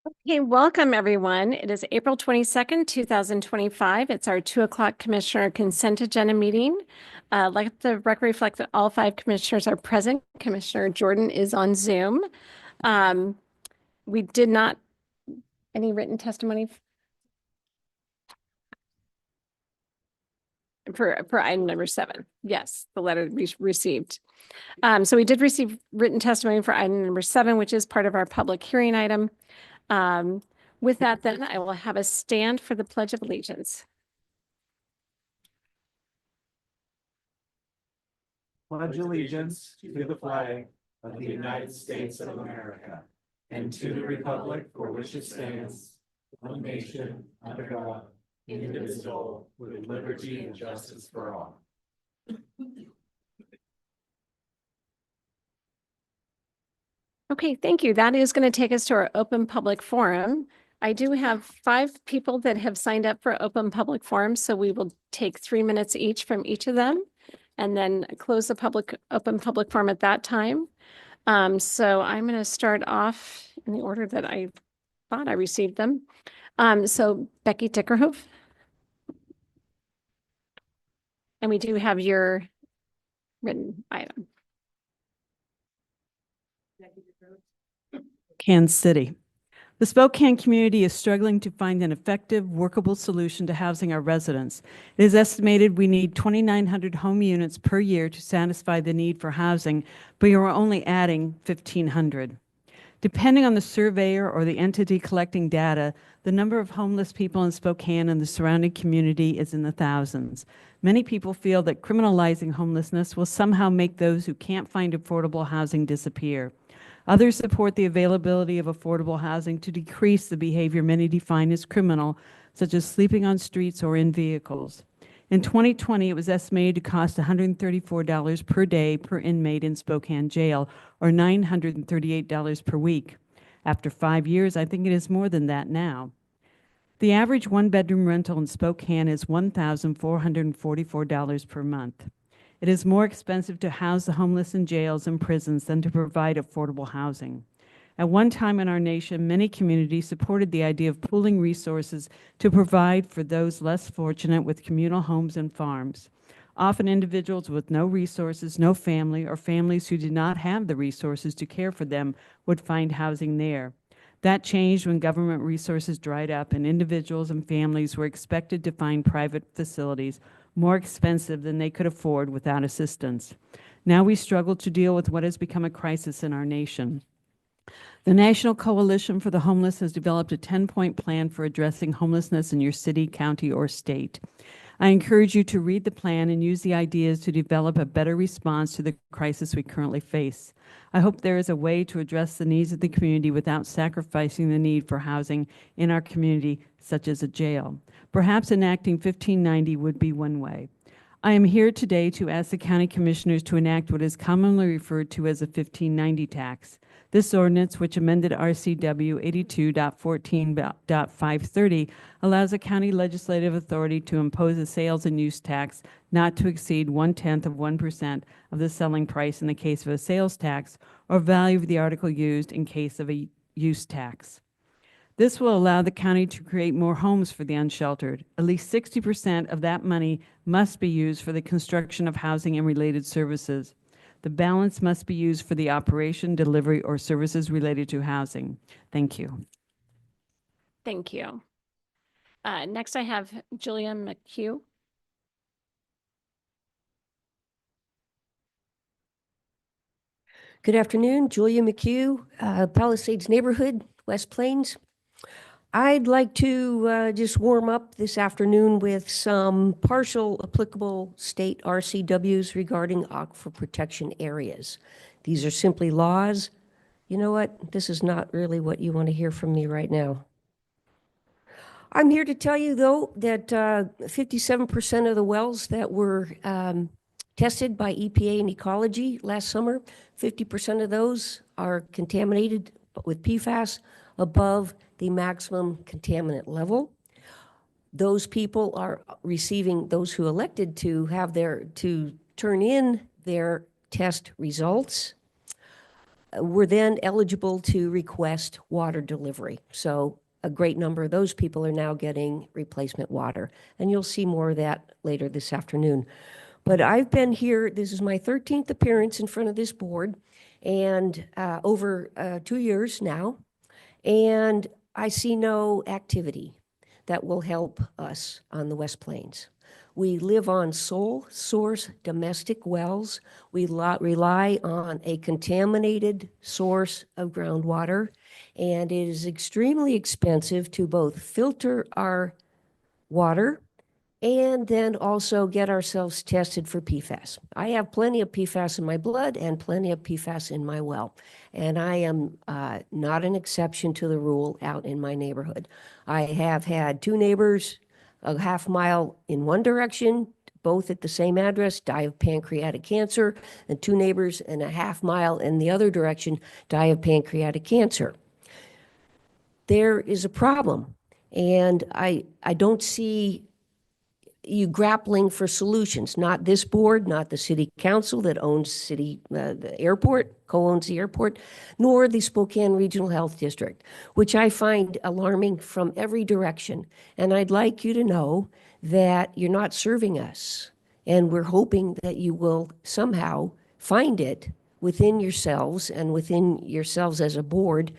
Okay, welcome everyone. It is April 22nd, 2025. It's our 2 o'clock Commissioner Consent Agenda meeting. Let the record reflect that all 5 commissioners are present. Commissioner Jordan is on Zoom. We did not, any written testimony for item number 7. Yes, the letter we received. So we did receive written testimony for item number 7, which is part of our public hearing item. With that, then I will have a stand for the Pledge of Allegiance. Pledge allegiance to the flag of the United States of America and to the republic for which it stands, one nation, under God, indivisible, with liberty and justice for all. Okay, thank you. That is going to take us to our open public forum. I do have 5 people that have signed up for open public forum, so we will take 3 minutes each from each of them and then close the open public forum at that time. So I'm going to start off in the order that I thought I received them. So Becky Dickerhoof. And we do have your written item. Kansas City. The Spokane community is struggling to find an effective, workable solution to housing our residents. It is estimated we need 2,900 home units per year to satisfy the need for housing, but we are only adding 1,500. Depending on the surveyor or the entity collecting data, the number of homeless people in Spokane and the surrounding community is in the thousands. Many people feel that criminalizing homelessness will somehow make those who can't find affordable housing disappear. Others support the availability of affordable housing to decrease the behavior many define as criminal, such as sleeping on streets or in vehicles. In 2020, it was estimated to cost $134 per day per inmate in Spokane jail, or $938 per week. After 5 years, I think it is more than that now. The average one-bedroom rental in Spokane is $1,444 per month. It is more expensive to house the homeless in jails and prisons than to provide affordable housing. At one time in our nation, many communities supported the idea of pooling resources to provide for those less fortunate with communal homes and farms. Often individuals with no resources, no family, or families who did not have the resources to care for them would find housing there. That changed when government resources dried up and individuals and families were expected to find private facilities more expensive than they could afford without assistance. Now we struggle to deal with what has become a crisis in our nation. The National Coalition for the Homeless has developed a 10-point plan for addressing homelessness in your city, county, or state. I encourage you to read the plan and use the ideas to develop a better response to the crisis we currently face. I hope there is a way to address the needs of the community without sacrificing the need for housing in our community, such as a jail. Perhaps enacting 1590 would be one way. I am here today to ask the county commissioners to enact what is commonly referred to as a 1590 tax. This ordinance, which amended RCW 82.14.530, allows a county legislative authority to impose a sales and use tax not to exceed 0.1% of the selling price in the case of a sales tax, or value of the article used in case of a use tax. This will allow the county to create more homes for the unsheltered. At least 60% of that money must be used for the construction of housing and related services. The balance must be used for the operation, delivery, or services related to housing. Thank you. Thank you. Next, I have Julia McHugh. Good afternoon, Julia McHugh, Palisades Neighborhood, West Plains. I'd like to just warm up this afternoon with some partial applicable state RCWs regarding aquifer protection areas. These are simply laws. You know what? This is not really what you want to hear from me right now. I'm here to tell you, though, that 57% of the wells that were tested by EPA and Ecology last summer, 50% of those are contaminated with PFAS above the maximum contaminant level. Those people are receiving, those who elected to have to turn in their test results. were then eligible to request water delivery. So a great number of those people are now getting replacement water. And you'll see more of that later this afternoon. But I've been here, this is my 13th appearance in front of this board, and over 2 years now. And I see no activity that will help us on the West Plains. We live on sole source domestic wells. We rely on a contaminated source of groundwater, and it is extremely expensive to both filter our water and then also get ourselves tested for PFAS. I have plenty of PFAS in my blood and plenty of PFAS in my well, and I am not an exception to the rule out in my neighborhood. I have had 2 neighbors a half mile in one direction, both at the same address, die of pancreatic cancer, and 2 neighbors and a half mile in the other direction die of pancreatic cancer. There is a problem, and I don't see you grappling for solutions, not this board, not the city council that owns the airport, co-owns the airport, nor the Spokane Regional Health District, which I find alarming from every direction. And I'd like you to know that you're not serving us. And we're hoping that you will somehow find it within yourselves and within yourselves as a board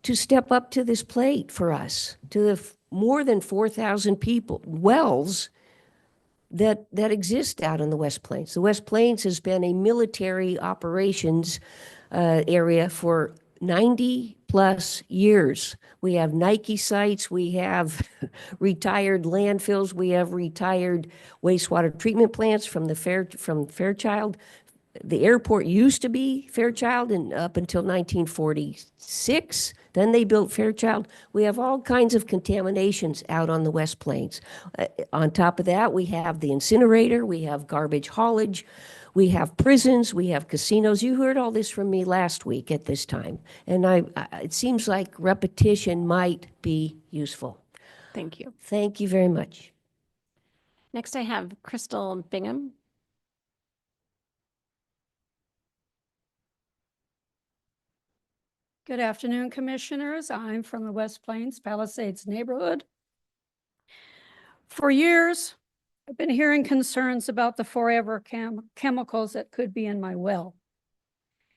to step up to this plate for us, to the more than 4,000 people, wells that exist out in the West Plains. The West Plains has been a military operations area for 90 plus years. We have Nike sites, we have retired landfills, we have retired wastewater treatment plants from Fairchild. The airport used to be Fairchild and up until 1946. Then they built Fairchild. We have all kinds of contaminations out on the West Plains. On top of that, we have the incinerator, we have garbage haulage, we have prisons, we have casinos. You heard all this from me last week at this time. And it seems like repetition might be useful. Thank you. Thank you very much. Next, I have Crystal Bingham. Good afternoon, Commissioners. I'm from the West Plains Palisades neighborhood. For years, I've been hearing concerns about the forever chemicals that could be in my well.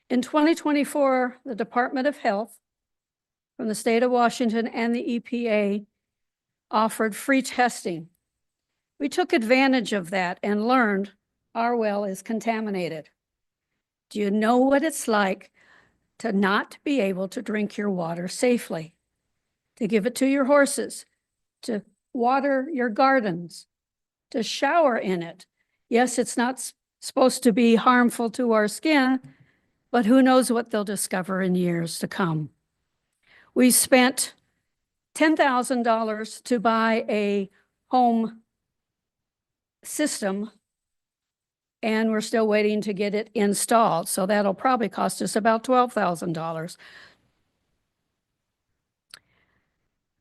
In 2024, the Department of Health from the state of Washington and the EPA offered free testing. We took advantage of that and learned our well is contaminated. Do you know what it's like to not be able to drink your water safely, to give it to your horses, to water your gardens, to shower in it? Yes, it's not supposed to be harmful to our skin, but who knows what they'll discover in years to come. We spent $10,000 to buy a home system, and we're still waiting to get it installed. So that'll probably cost us about $12,000.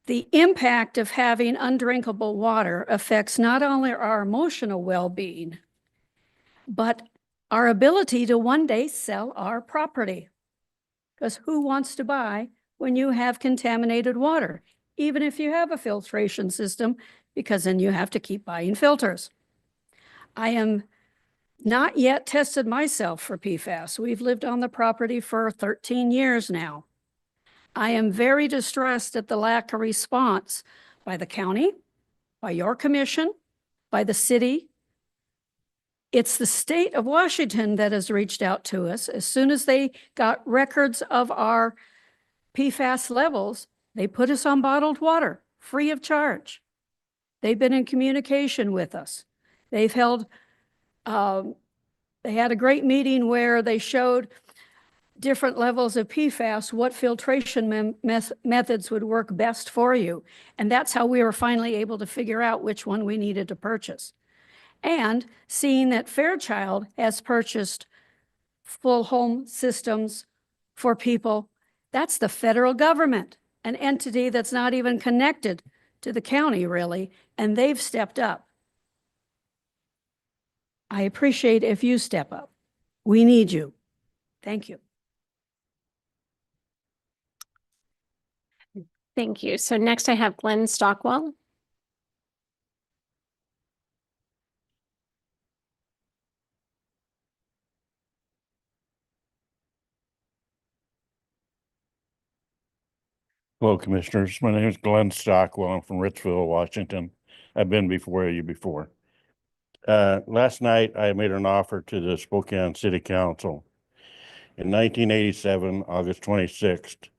The impact of having undrinkable water affects not only our emotional well-being, but our ability to one day sell our property. Because who wants to buy when you have contaminated water, even if you have a filtration system, because then you have to keep buying filters. I am not yet tested myself for PFAS. We've lived on the property for 13 years now. I am very distressed at the lack of response by the county, by your commission, by the city. It's the state of Washington that has reached out to us. As soon as they got records of our PFAS levels, they put us on bottled water, free of charge. They've been in communication with us. They've held they had a great meeting where they showed different levels of PFAS, what filtration methods would work best for you. And that's how we were finally able to figure out which one we needed to purchase. And seeing that Fairchild has purchased full home systems for people, that's the federal government, an entity that's not even connected to the county really, and they've stepped up. I appreciate if you step up. We need you. Thank you. Thank you. So next I have Glenn Stockwell. Hello, Commissioners. My name is Glenn Stockwell. I'm from Richville, Washington. I've been before you before. Last night, I made an offer to the Spokane City Council. In 1987, August 26th,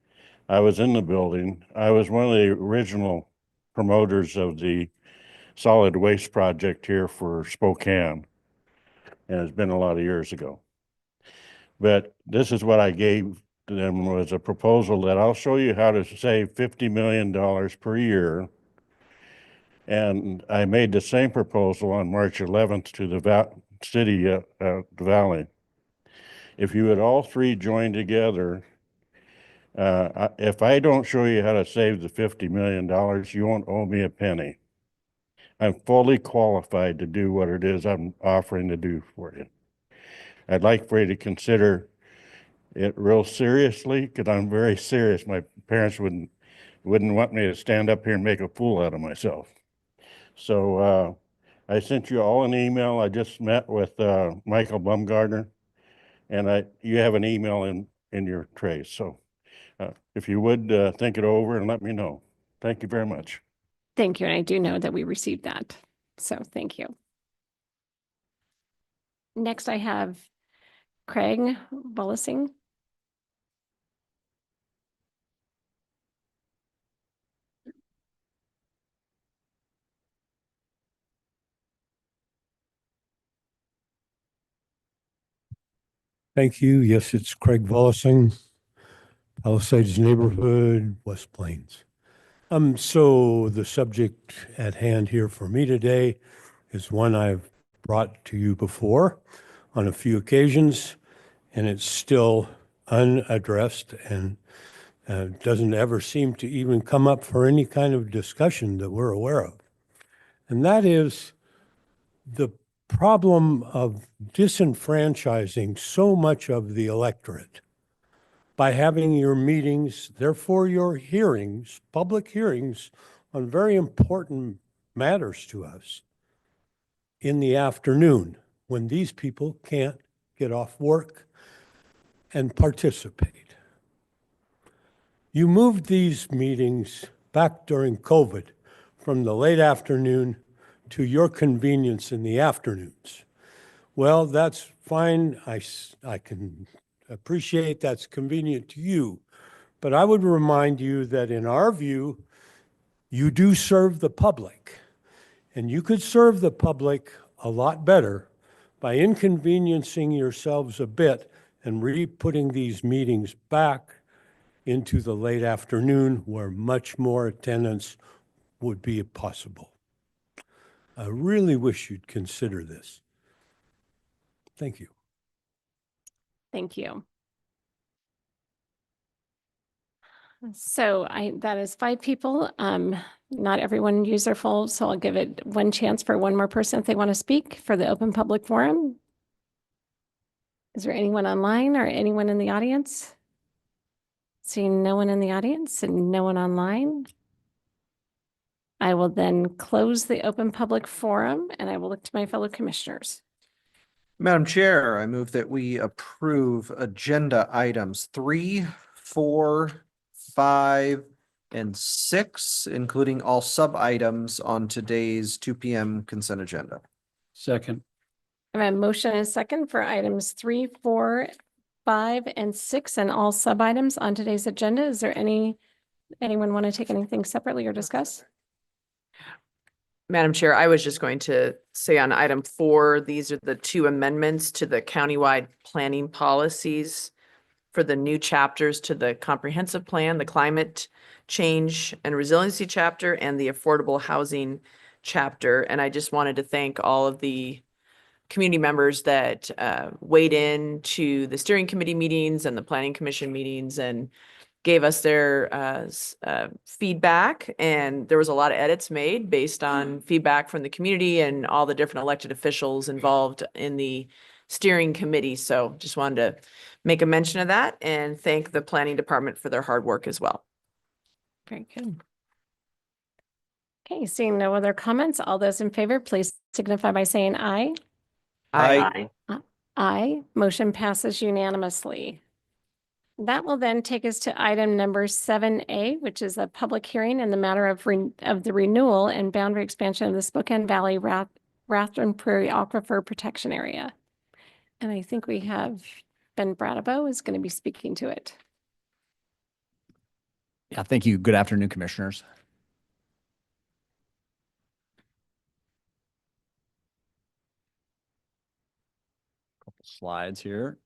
I was in the building. I was one of the original promoters of the solid waste project here for Spokane. And it's been a lot of years ago. But this is what I gave them was a proposal that I'll show you how to save $50 million per year. And I made the same proposal on March 11th to the city, the valley. If you would all three join together, if I don't show you how to save the $50 million, you won't owe me a penny. I'm fully qualified to do what it is I'm offering to do for you. I'd like for you to consider it real seriously, because I'm very serious. My parents wouldn't want me to stand up here and make a fool out of myself. So I sent you all an email. I just met with Michael Bumgardner, and you have an email in your trays. So if you would think it over and let me know. Thank you very much. Thank you. And I do know that we received that. So thank you. Next, I have Craig Bollising. Thank you. Yes, it's Craig Vollising, Palisades neighborhood, West Plains. So the subject at hand here for me today is one I've brought to you before on a few occasions, and it's still unaddressed and doesn't ever seem to even come up for any kind of discussion that we're aware of. And that is the problem of disenfranchising so much of the electorate by having your meetings, therefore your hearings, public hearings on very important matters to us in the afternoon when these people can't get off work and participate. You moved these meetings back during COVID from the late afternoon to your convenience in the afternoons. Well, that's fine. I can appreciate that's convenient to you, but I would remind you that in our view, you do serve the public, and you could serve the public a lot better by inconveniencing yourselves a bit and re-putting these meetings back into the late afternoon where much more attendance would be possible. I really wish you'd consider this. Thank you. Thank you. So that is 5 people. Not everyone used their full, so I'll give it one chance for one more person if they want to speak for the open public forum. Is there anyone online or anyone in the audience? Seeing no one in the audience and no one online. I will then close the open public forum and I will look to my fellow commissioners. Madam Chair, I move that we approve agenda items 3, 4, 5, and 6, including all sub-items on today's 2 p.m. consent agenda. Second. I have a motion and a second for items 3, 4, 5, and 6, and all sub-items on today's agenda. Is there anyone want to take anything separately or discuss? Madam Chair, I was just going to say on item 4, these are the 2 amendments to the countywide planning policies for the new chapters to the comprehensive plan, the climate change and resiliency chapter, and the affordable housing chapter. And I just wanted to thank all of the community members that weighed in to the steering committee meetings and the planning commission meetings and gave us their feedback. And there was a lot of edits made based on feedback from the community and all the different elected officials involved in the steering committee. So just wanted to make a mention of that and thank the planning department for their hard work as well. Very good. Okay, seeing no other comments, all those in favor, please signify by saying aye. Aye. Aye. Motion passes unanimously. That will then take us to item number 7A, which is a public hearing in the matter of the renewal and boundary expansion of the Spokane Valley Rathdrum Prairie Aquifer Protection Area. And I think we have Ben Bradabo is going to be speaking to it. Yeah, thank you. Good afternoon, commissioners. Couple slides here.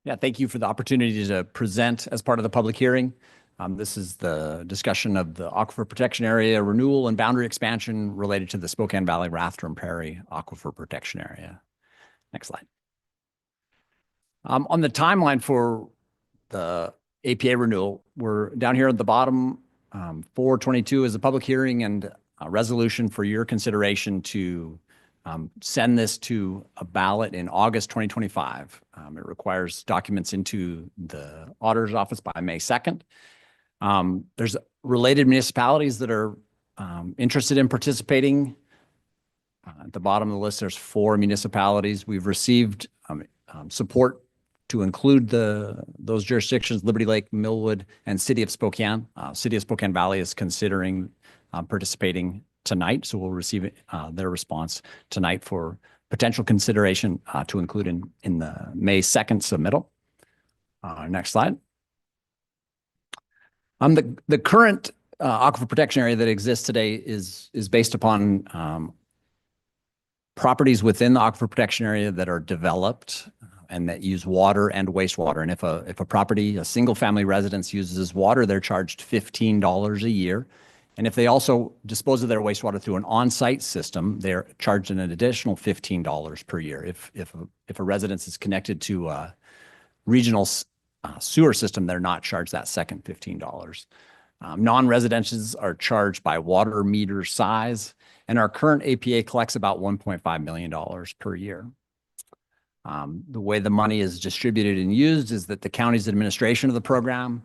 Yeah, thank you for the opportunity to present as part of the public hearing. This is the discussion of the Aquifer Protection Area renewal and boundary expansion related to the Spokane Valley Rathdrum Prairie Aquifer Protection Area. Next slide. On the timeline for the APA renewal, we're down here at the bottom. 422 is a public hearing and a resolution for your consideration to send this to a ballot in August 2025. It requires documents into the auditor's office by May 2nd. There's related municipalities that are interested in participating. At the bottom of the list, there's 4 municipalities. We've received support to include those jurisdictions: Liberty Lake, Millwood, and City of Spokane. City of Spokane Valley is considering participating tonight, so we'll receive their response tonight for potential consideration to include in the May 2nd submittal. Next slide. The current aquifer protection area that exists today is based upon properties within the aquifer protection area that are developed and that use water and wastewater. And if a property, a single family residence, uses water, they're charged $15 a year. And if they also dispose of their wastewater through an on-site system, they're charged an additional $15 per year. If a residence is connected to a regional sewer system, they're not charged that second $15. Non-residentials are charged by water meter size, and our current APA collects about $1.5 million per year. The way the money is distributed and used is that the county's administration of the program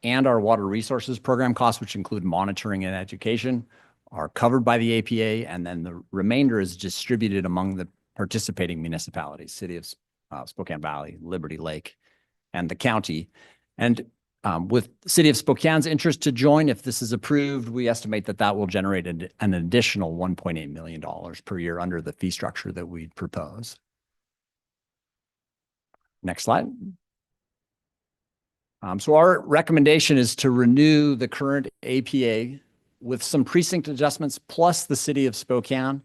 and our water resources program costs, which include monitoring and education, are covered by the APA, and then the remainder is distributed among the participating municipalities: City of Spokane Valley, Liberty Lake, and the county. And with City of Spokane's interest to join, if this is approved, we estimate that will generate an additional $1.8 million per year under the fee structure that we propose. Next slide. So our recommendation is to renew the current APA with some precinct adjustments plus the City of Spokane.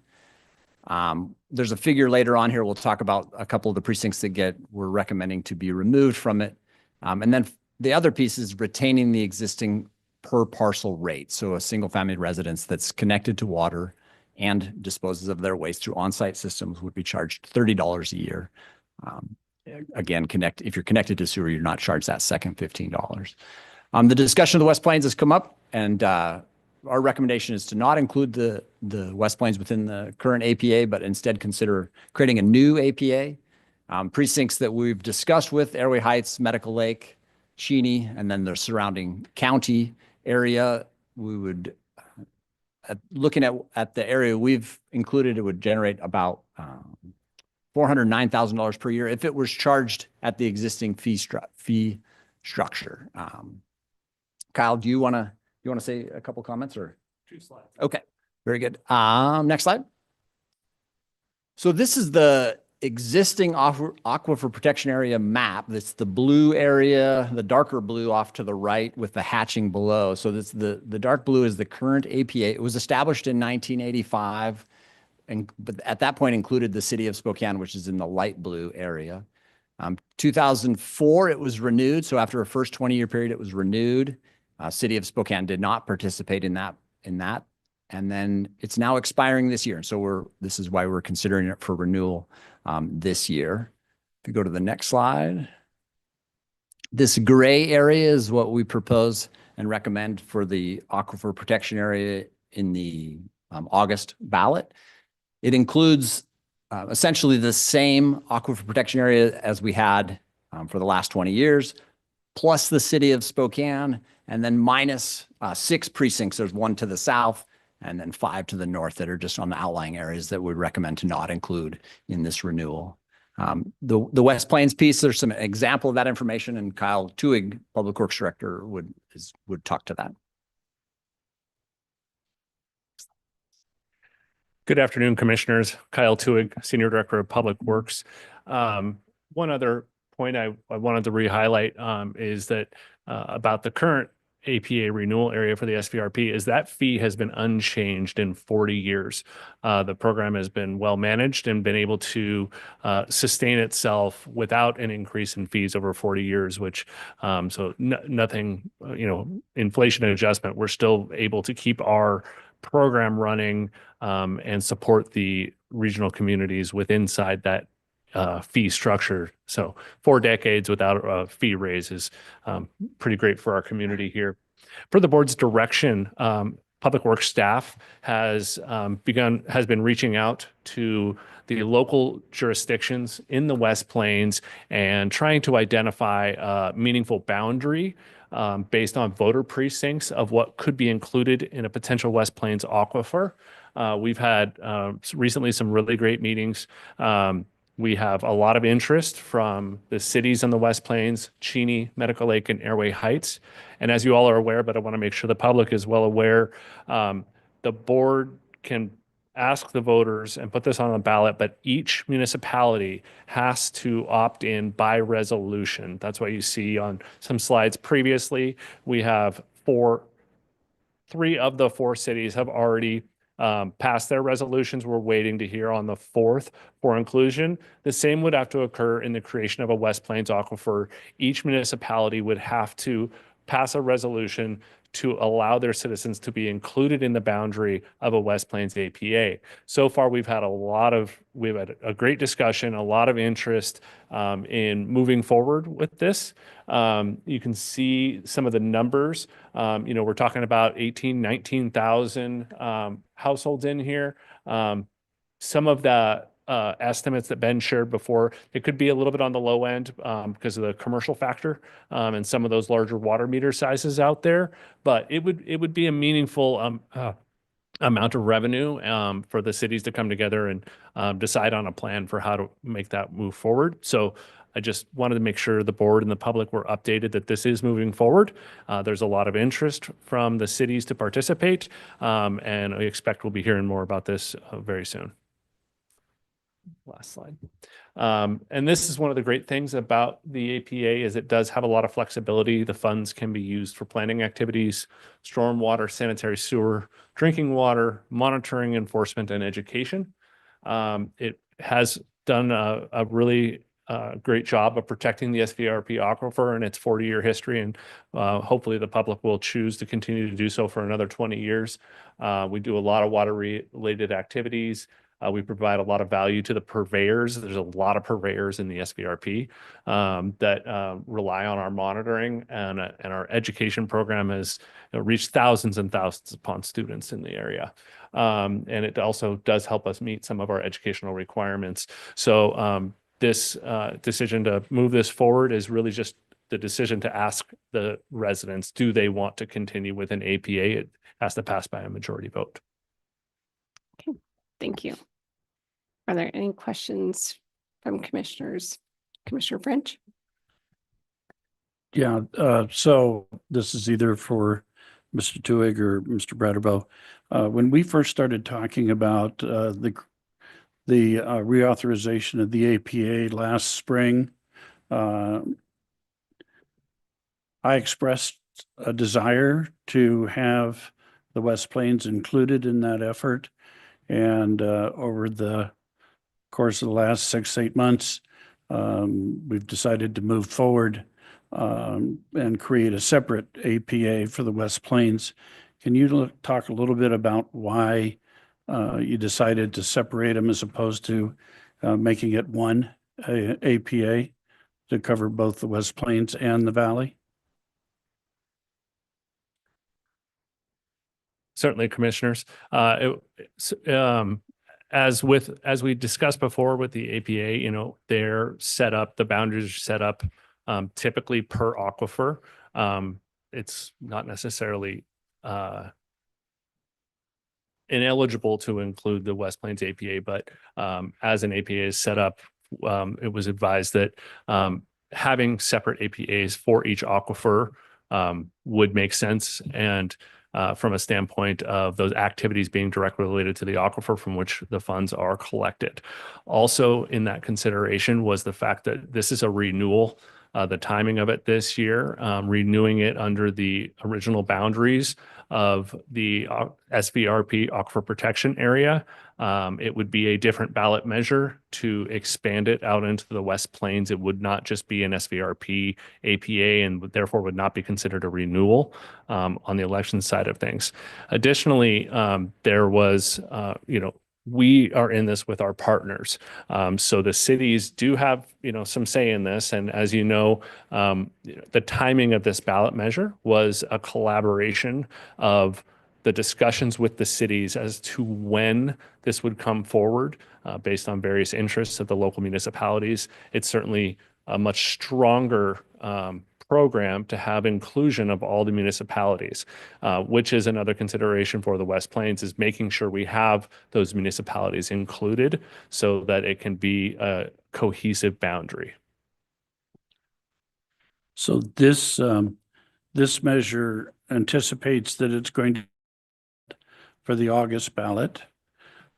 There's a figure later on here. We'll talk about a couple of the precincts that we're recommending to be removed from it. And then the other piece is retaining the existing per parcel rate. So a single family residence that's connected to water and disposes of their waste through on-site systems would be charged $30 a year. Again, if you're connected to sewer, you're not charged that second $15. The discussion of the West Plains has come up, and our recommendation is to not include the West Plains within the current APA, but instead consider creating a new APA. Precincts that we've discussed with: Airway Heights, Medical Lake, Cheney, and then the surrounding county area. We would, looking at the area we've included, it would generate about $409,000 per year if it was charged at the existing fee structure. Kyle, do you want to say a couple comments or? 2 slides. Okay, very good. Next slide. So this is the existing aquifer protection area map. That's the blue area, the darker blue off to the right with the hatching below. So this the dark blue is the current APA. It was established in 1985. But at that point included the City of Spokane, which is in the light blue area. 2004, it was renewed. So after a first 20-year period, it was renewed. City of Spokane did not participate in that. And then it's now expiring this year. And so this is why we're considering it for renewal this year. If you go to the next slide, this gray area is what we propose and recommend for the aquifer protection area in the August ballot. It includes essentially the same aquifer protection area as we had for the last 20 years, plus the city of Spokane, and then minus 6 precincts. There's 1 to the south and then 5 to the north that are just on the outlying areas that we'd recommend to not include in this renewal. The West Plains piece, there's some example of that information, and Kyle Tuig, Public Works Director, would talk to that. Good afternoon, Commissioners. Kyle Tuig, Senior Director of Public Works. One other point I wanted to re-highlight is that about the current APA renewal area for the SVRP is that fee has been unchanged in 40 years. The program has been well managed and been able to sustain itself without an increase in fees over 40 years, which nothing, inflation adjustment, we're still able to keep our program running and support the regional communities inside that fee structure. So 4 decades without a fee raise is pretty great for our community here. For the board's direction, Public Works staff has been reaching out to the local jurisdictions in the West Plains and trying to identify a meaningful boundary based on voter precincts of what could be included in a potential West Plains aquifer. We've had recently some really great meetings. We have a lot of interest from the cities on the West Plains, Cheney, Medical Lake, and Airway Heights. And as you all are aware, but I want to make sure the public is well aware, the board can ask the voters and put this on the ballot, but each municipality has to opt in by resolution. That's what you see on some slides previously. We have 3 of the 4 cities have already passed their resolutions. We're waiting to hear on the 4th for inclusion. The same would have to occur in the creation of a West Plains aquifer. Each municipality would have to pass a resolution to allow their citizens to be included in the boundary of a West Plains APA. So far, we've had a great discussion, a lot of interest in moving forward with this. You can see some of the numbers. We're talking about 19,000 households in here. Some of the estimates that Ben shared before, it could be a little bit on the low end because of the commercial factor and some of those larger water meter sizes out there. But it would be a meaningful amount of revenue for the cities to come together and decide on a plan for how to make that move forward. So I just wanted to make sure the board and the public were updated that this is moving forward. There's a lot of interest from the cities to participate, and I expect we'll be hearing more about this very soon. Last slide. And this is one of the great things about the APA is it does have a lot of flexibility. The funds can be used for planning activities, stormwater, sanitary sewer, drinking water, monitoring, enforcement, and education. It has done a really great job of protecting the SVRP aquifer and its 40-year history, and hopefully the public will choose to continue to do so for another 20 years. We do a lot of water-related activities. We provide a lot of value to the purveyors. There's a lot of purveyors in the SVRP that rely on our monitoring, and our education program has reached thousands and thousands upon students in the area. And it also does help us meet some of our educational requirements. So this decision to move this forward is really just the decision to ask the residents, do they want to continue with an APA? It has to pass by a majority vote. Okay, thank you. Are there any questions from commissioners? Commissioner French? Yeah, so this is either for Mr. Tuig or Mr. Bratterbow. When we first started talking about the reauthorization of the APA last spring, I expressed a desire to have the West Plains included in that effort. And over the course of the last 6-8 months, we've decided to move forward and create a separate APA for the West Plains. Can you talk a little bit about why you decided to separate them as opposed to making it one APA to cover both the West Plains and the Valley? Certainly, commissioners. As we discussed before with the APA, they're set up, the boundaries are set up typically per aquifer. It's not necessarily ineligible to include the West Plains APA, but as an APA is set up, it was advised that having separate APAs for each aquifer would make sense. And from a standpoint of those activities being directly related to the aquifer from which the funds are collected. Also in that consideration was the fact that this is a renewal, the timing of it this year, renewing it under the original boundaries of the SVRP Aquifer Protection Area. It would be a different ballot measure to expand it out into the West Plains. It would not just be an SVRP APA and therefore would not be considered a renewal on the election side of things. Additionally, there was, we are in this with our partners. So the cities do have, some say in this. And as you know, the timing of this ballot measure was a collaboration of the discussions with the cities as to when this would come forward based on various interests of the local municipalities. It's certainly a much stronger program to have inclusion of all the municipalities, which is another consideration for the West Plains, is making sure we have those municipalities included so that it can be a cohesive boundary. So this measure anticipates that it's going to for the August ballot.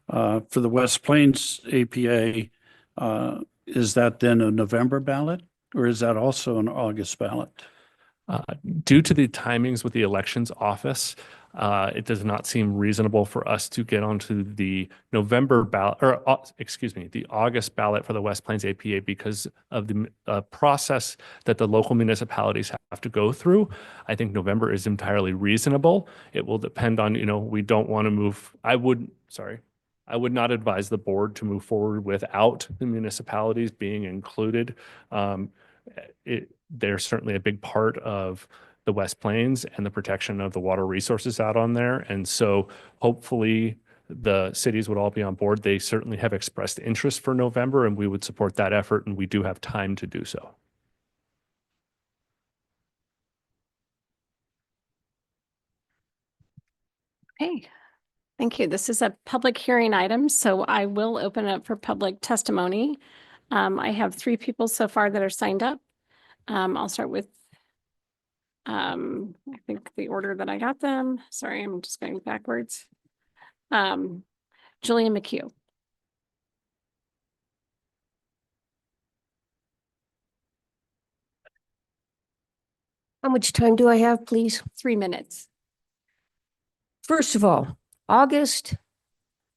For the West Plains APA, is that then a November ballot, or is that also an August ballot? Due to the timings with the elections office, it does not seem reasonable for us to get onto the November ballot, or the August ballot for the West Plains APA because of the process that the local municipalities have to go through. I think November is entirely reasonable. It will depend on, we don't want to move. I would not advise the board to move forward without the municipalities being included. They're certainly a big part of the West Plains and the protection of the water resources out on there. And so hopefully the cities would all be on board. They certainly have expressed interest for November, and we would support that effort, and we do have time to do so. Okay, thank you. This is a public hearing item, so I will open it up for public testimony. I have 3 people so far that are signed up. I'll start with, I think the order that I got them. Sorry, I'm just going backwards. Julian McHugh. How much time do I have, please? 3 minutes. First of all, August,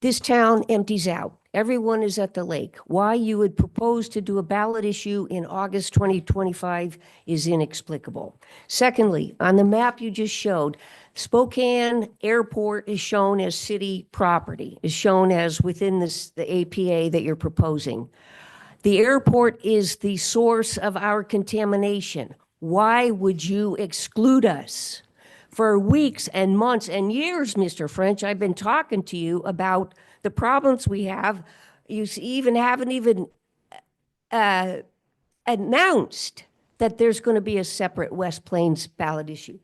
this town empties out. Everyone is at the lake. Why you would propose to do a ballot issue in August 2025 is inexplicable. Secondly, on the map you just showed, Spokane Airport is shown as city property, is shown as within the APA that you're proposing. The airport is the source of our contamination. Why would you exclude us? For weeks and months and years, Mr. French, I've been talking to you about the problems we have. You haven't announced that there's going to be a separate West Plains ballot issue.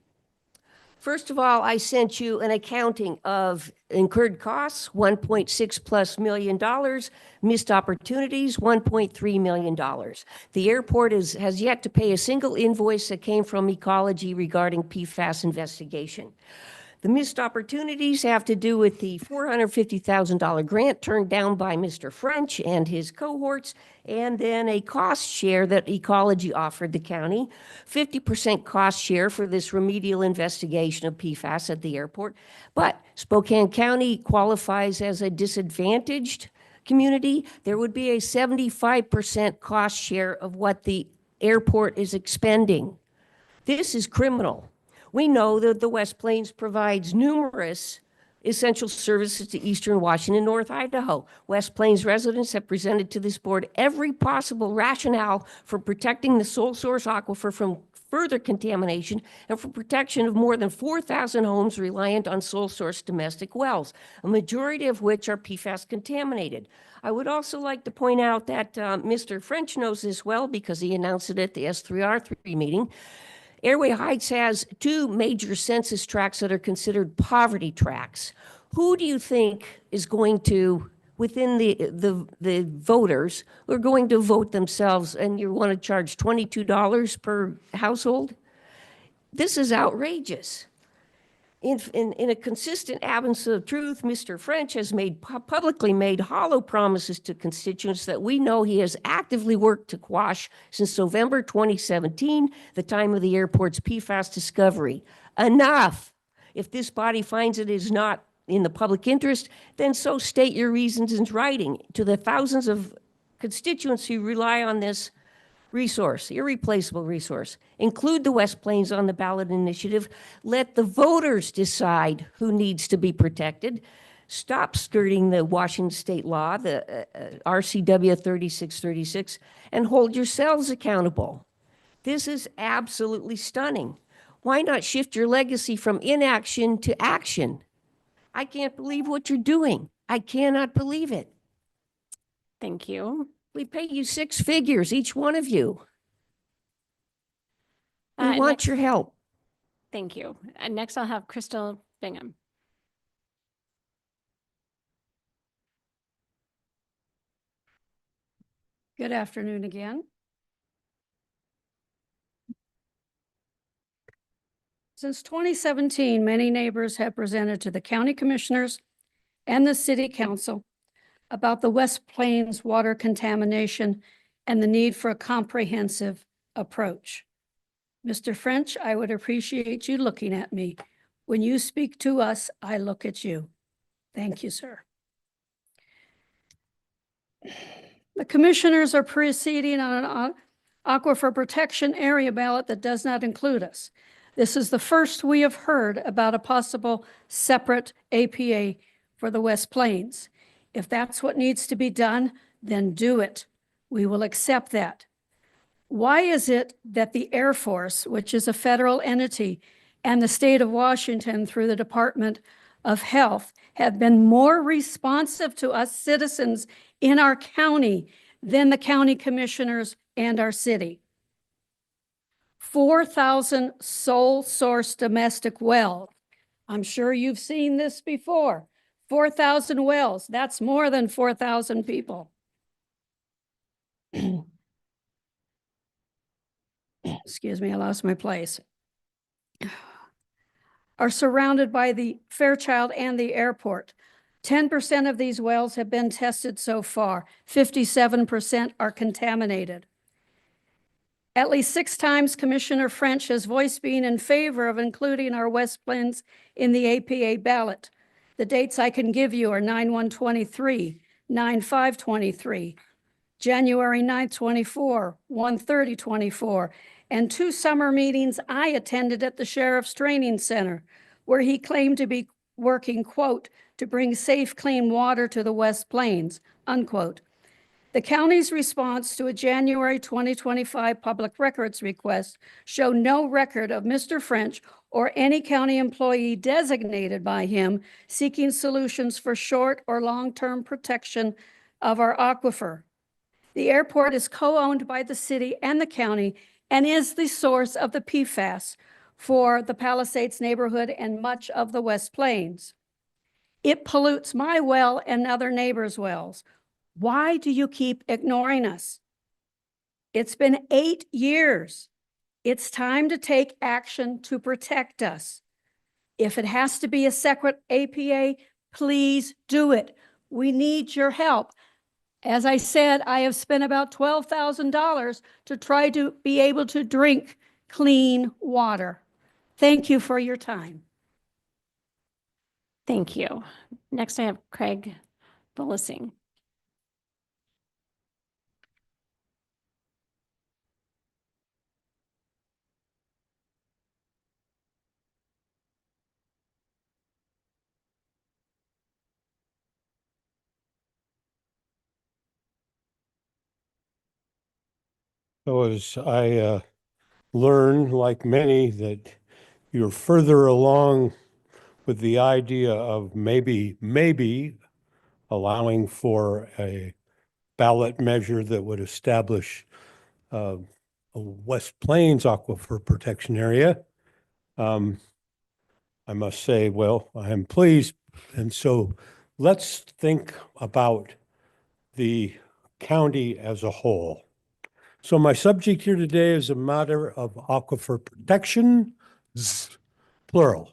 First of all, I sent you an accounting of incurred costs, $1.6+ million, missed opportunities, $1.3 million. The airport has yet to pay a single invoice that came from Ecology regarding PFAS investigation. The missed opportunities have to do with the $450,000 grant turned down by Mr. French and his cohorts, and then a cost share that Ecology offered the county, 50% cost share for this remedial investigation of PFAS at the airport. But Spokane County qualifies as a disadvantaged community. There would be a 75% cost share of what the airport is expending. This is criminal. We know that the West Plains provides numerous essential services to Eastern Washington and North Idaho. West Plains residents have presented to this board every possible rationale for protecting the sole source aquifer from further contamination and for protection of more than 4,000 homes reliant on sole source domestic wells, a majority of which are PFAS contaminated. I would also like to point out that Mr. French knows this well because he announced it at the S3R3 meeting. Airway Heights has 2 major census tracts that are considered poverty tracts. Who do you think is going to, within the voters, who are going to vote themselves, and you want to charge $22 per household? This is outrageous. In a consistent absence of truth, Mr. French has publicly made hollow promises to constituents that we know he has actively worked to quash since November 2017, the time of the airport's PFAS discovery. Enough! If this body finds it is not in the public interest, then so state your reasons in writing to the thousands of constituents who rely on this resource, irreplaceable resource. Include the West Plains on the ballot initiative. Let the voters decide who needs to be protected. Stop skirting the Washington state law, the RCW 3636, and hold yourselves accountable. This is absolutely stunning. Why not shift your legacy from inaction to action? I can't believe what you're doing. I cannot believe it. Thank you. We pay you 6 figures, each one of you. We want next- your help. Thank you. And next I'll have Crystal Bingham. Good afternoon again. Since 2017, many neighbors have presented to the county commissioners and the city council about the West Plains water contamination and the need for a comprehensive approach. Mr. French, I would appreciate you looking at me. When you speak to us, I look at you. Thank you, sir. The commissioners are proceeding on an aquifer protection area ballot that does not include us. This is the first we have heard about a possible separate APA for the West Plains. If that's what needs to be done, then do it. We will accept that. Why is it that the Air Force, which is a federal entity, and the state of Washington through the Department of Health have been more responsive to us citizens in our county than the county commissioners and our city? 4,000 sole source domestic wells. I'm sure you've seen this before. 4,000 wells, that's more than 4,000 people. Excuse me, I lost my place. Are surrounded by the Fairchild and the airport. 10% of these wells have been tested so far. 57% are contaminated. At least 6 times, Commissioner French has voiced being in favor of including our West Plains in the APA ballot. The dates I can give you are 9/1/23, 9/5/23, January 9th, 24, 1/30/24, and 2 summer meetings I attended at the Sheriff's Training Center, where he claimed to be working, quote, to bring safe, clean water to the West Plains, unquote. The county's response to a January 2025 public records request show no record of Mr. French or any county employee designated by him seeking solutions for short or long-term protection of our aquifer. The airport is co-owned by the city and the county and is the source of the PFAS for the Palisades neighborhood and much of the West Plains. It pollutes my well and other neighbors' wells. Why do you keep ignoring us? It's been 8 years. It's time to take action to protect us. If it has to be a separate APA, please do it. We need your help. As I said, I have spent about $12,000 to try to be able to drink clean water. Thank you for your time. Thank you. Next I have Craig Bullising. So as I learn, like many, that you're further along with the idea of maybe allowing for a ballot measure that would establish a West Plains Aquifer Protection Area. I must say, well, I am pleased. And so let's think about the county as a whole. So my subject here today is a matter of aquifer protection, plural.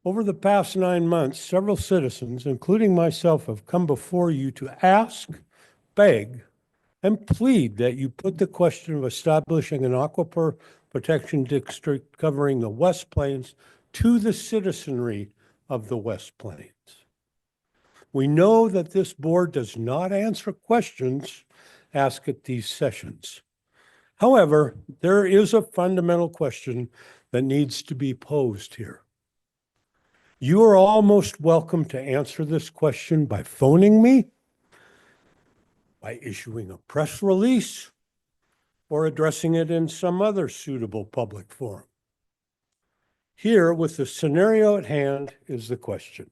Over the past 9 months, several citizens, including myself, have come before you to ask, beg, and plead that you put the question of establishing an aquifer protection district covering the West Plains to the citizenry of the West Plains. We know that this board does not answer questions asked at these sessions. However, there is a fundamental question that needs to be posed here. You are all most welcome to answer this question by phoning me, by issuing a press release, or addressing it in some other suitable public forum. Here, with the scenario at hand, is the question.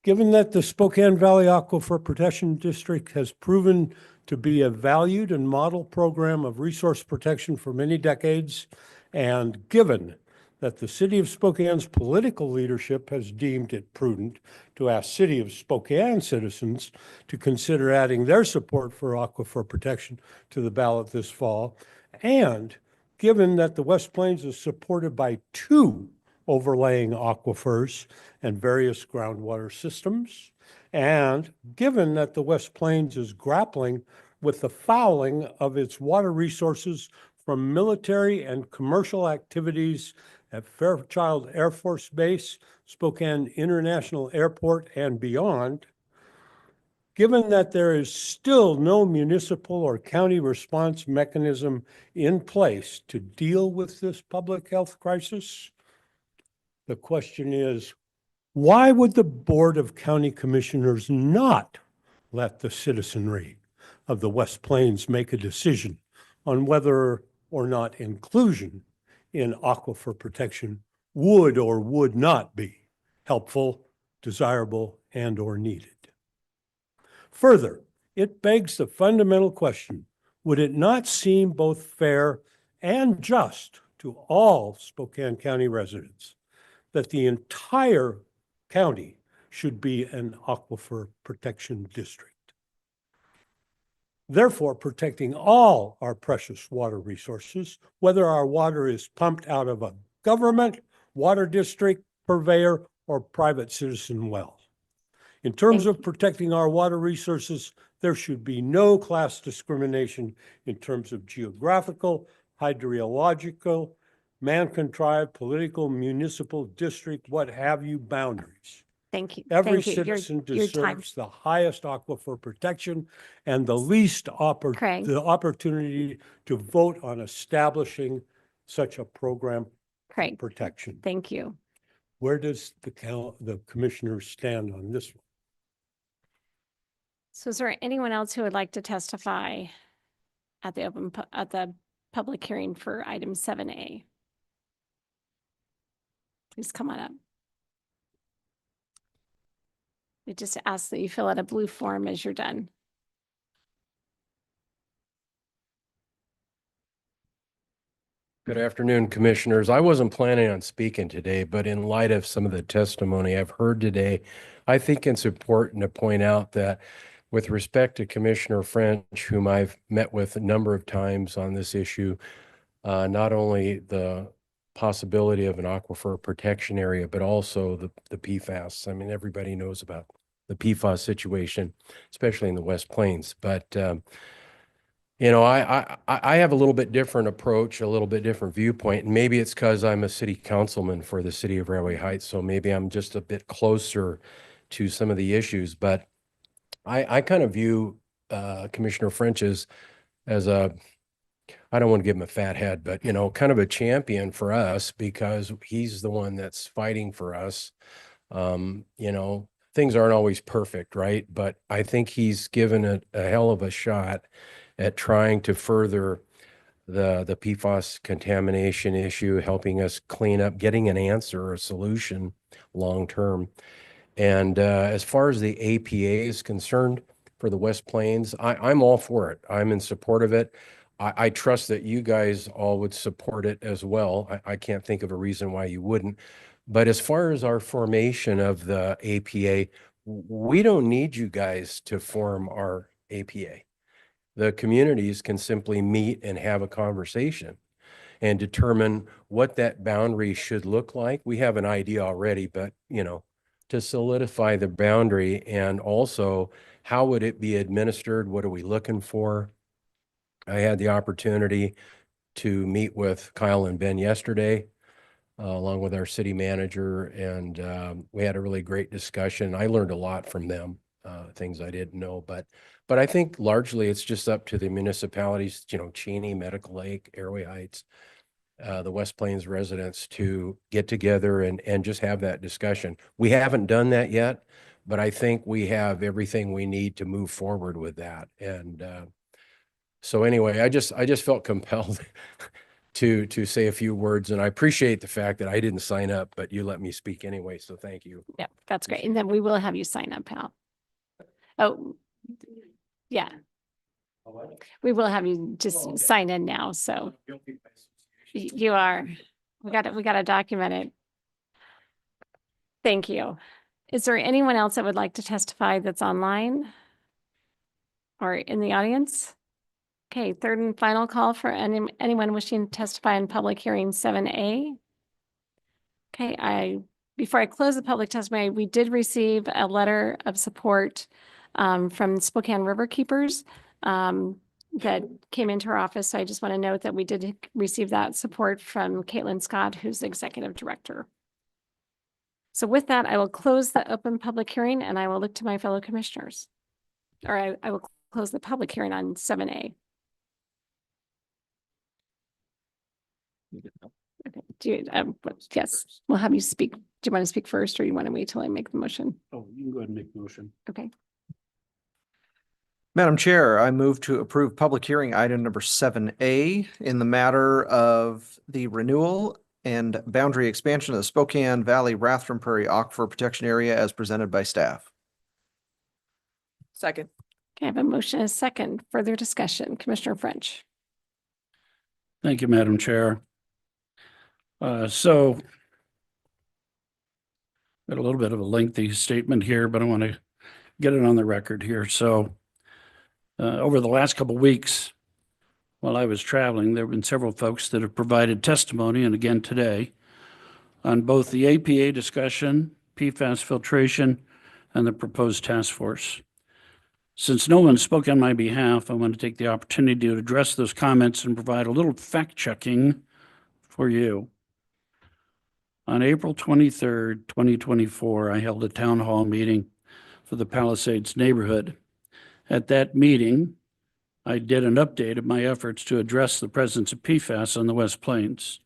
Given that the Spokane Valley Aquifer Protection District has proven to be a valued and model program of resource protection for many decades, and given that the City of Spokane's political leadership has deemed it prudent to ask City of Spokane citizens to consider adding their support for aquifer protection to the ballot this fall, and given that the West Plains is supported by 2 overlaying aquifers and various groundwater systems, and given that the West Plains is grappling with the fouling of its water resources from military and commercial activities at Fairchild Air Force Base, Spokane International Airport, and beyond, given that there is still no municipal or county response mechanism in place to deal with this public health crisis, the question is, why would the Board of County Commissioners not let the citizenry of the West Plains make a decision on whether or not inclusion in aquifer protection would or would not be helpful, desirable, and or needed? Further, it begs the fundamental question, would it not seem both fair and just to all Spokane County residents that the entire county should be an aquifer protection district, therefore protecting all our precious water resources, whether our water is pumped out of a government, water district, purveyor, or private citizen well? In terms of protecting our water resources, there should be no class discrimination in terms of geographical, hydrological, man-contrived, political, municipal, district, what have you, boundaries. Thank you. Every Thank you. citizen Your time. deserves the highest aquifer protection and the least Craig. the opportunity to vote on establishing such a program of Craig, protection. thank you. Where does the commissioners stand on this one? So is there anyone else who would like to testify at the public hearing for item 7A? Please come on up. We just ask that you fill out a blue form as you're done. Good afternoon, Commissioners. I wasn't planning on speaking today, but in light of some of the testimony I've heard today, I think it's important to point out that with respect to Commissioner French, whom I've met with a number of times on this issue, not only the possibility of an aquifer protection area, but also the PFAS. I mean, everybody knows about the PFAS situation, especially in the West Plains. But you know, I have a little bit different approach, a little bit different viewpoint, and maybe it's because I'm a city councilman for the city of Railway Heights, so maybe I'm just a bit closer to some of the issues. But I kind of view Commissioner French as a, I don't want to give him a fat head, but you know, kind of a champion for us because he's the one that's fighting for us. You know, things aren't always perfect, right? But I think he's given it a hell of a shot at trying to further the PFAS contamination issue, helping us clean up, getting an answer or a solution long-term. And as far as the APA is concerned for the West Plains, I'm all for it. I'm in support of it. I trust that you guys all would support it as well. I can't think of a reason why you wouldn't. But as far as our formation of the APA, we don't need you guys to form our APA. The communities can simply meet and have a conversation and determine what that boundary should look like. We have an idea already, but you know, to solidify the boundary and also how would it be administered? What are we looking for? I had the opportunity to meet with Kyle and Ben yesterday, along with our city manager, and we had a really great discussion. I learned a lot from them, things I didn't know, but I think largely it's just up to the municipalities, you know, Cheney, Medical Lake, Airway Heights, the West Plains residents to get together and just have that discussion. We haven't done that yet, but I think we have everything we need to move forward with that. And so anyway, I just felt compelled to say a few words, and I appreciate the fact that I didn't sign up, but you let me speak anyway. So thank you. Yeah, that's great. And then we will have you sign up, pal. Oh, yeah. We will have you just sign in now. So you are, we got to document it. Thank you. Is there anyone else that would like to testify that's online or in the audience? Okay, third and final call for anyone wishing to testify in public hearing 7A. Okay, before I close the public testimony, we did receive a letter of support from Spokane River Keepers that came into our office. So I just want to note that we did receive that support from Caitlin Scott, who's the executive director. So with that, I will close the open public hearing and I will look to my fellow commissioners. Or I will close the public hearing on 7A. Okay. Do you, yes, we'll have you speak. Do you want to speak first or you want to wait till I make the motion? Oh, you can go ahead and make the motion. Okay. Madam Chair, I move to approve public hearing item number 7A in the matter of the renewal and boundary expansion of the Spokane Valley Rathdrum Prairie Aquifer Protection Area as presented by staff. Second. Okay, I have a motion and a second. Further discussion. Commissioner French. Thank you, Madam Chair. So got a little bit of a lengthy statement here, but I want to get it on the record here. So over the last couple of weeks, while I was traveling, there have been several folks that have provided testimony, and again today, on both the APA discussion, PFAS filtration, and the proposed task force. Since no one spoke on my behalf, I want to take the opportunity to address those comments and provide a little fact-checking for you. On April 23rd, 2024, I held a town hall meeting for the Palisades neighborhood. At that meeting, I did an update of my efforts to address the presence of PFAS on the West Plains.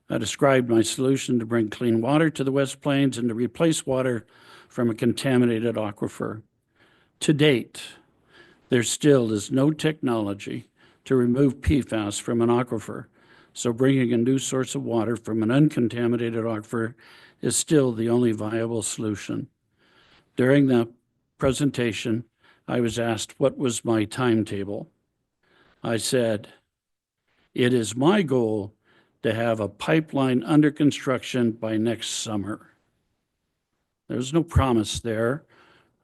I described my solution to bring clean water to the West Plains and to replace water from a contaminated aquifer. To date, there still is no technology to remove PFAS from an aquifer, so bringing a new source of water from an uncontaminated aquifer is still the only viable solution. During the presentation, I was asked what was my timetable. I said, it is my goal to have a pipeline under construction by next summer. There's no promise there.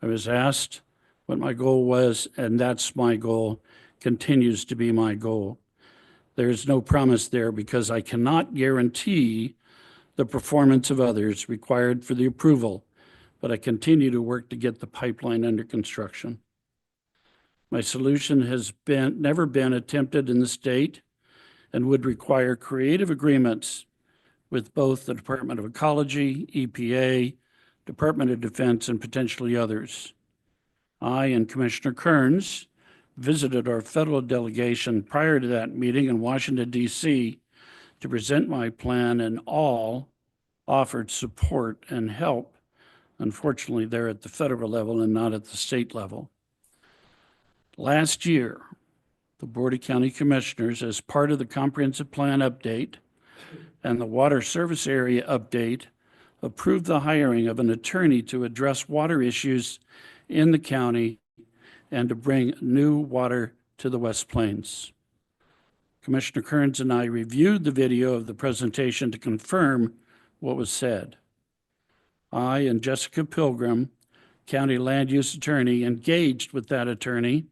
I was asked what my goal was, and that's my goal, continues to be my goal. There's no promise there because I cannot guarantee the performance of others required for the approval, but I continue to work to get the pipeline under construction. My solution has never been attempted in the state and would require creative agreements with both the Department of Ecology, EPA, Department of Defense, and potentially others. I and Commissioner Kearns visited our federal delegation prior to that meeting in Washington, D.C. to present my plan, and all offered support and help. Unfortunately, they're at the federal level and not at the state level. Last year, the Board of County Commissioners, as part of the comprehensive plan update and the water service area update, approved the hiring of an attorney to address water issues in the county and to bring new water to the West Plains. Commissioner Kearns and I reviewed the video of the presentation to confirm what was said. I and Jessica Pilgrim, County Land Use Attorney, engaged with that attorney,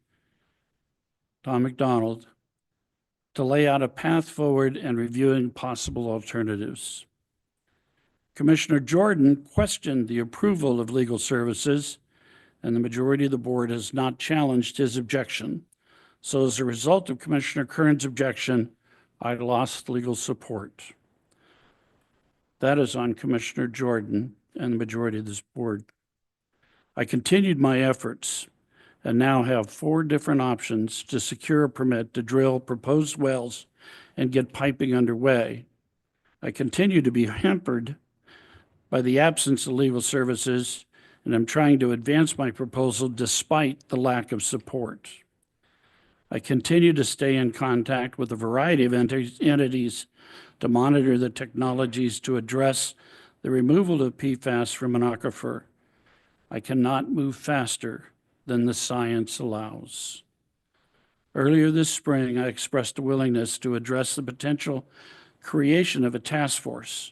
Tom McDonald, to lay out a path forward and reviewing possible alternatives. Commissioner Jordan questioned the approval of legal services, and the majority of the board has not challenged his objection. So as a result of Commissioner Kern's objection, I lost legal support. That is on Commissioner Jordan and the majority of this board. I continued my efforts and now have 4 different options to secure a permit to drill proposed wells and get piping underway. I continue to be hampered by the absence of legal services, and I'm trying to advance my proposal despite the lack of support. I continue to stay in contact with a variety of entities to monitor the technologies to address the removal of PFAS from an aquifer. I cannot move faster than the science allows. Earlier this spring, I expressed a willingness to address the potential creation of a task force.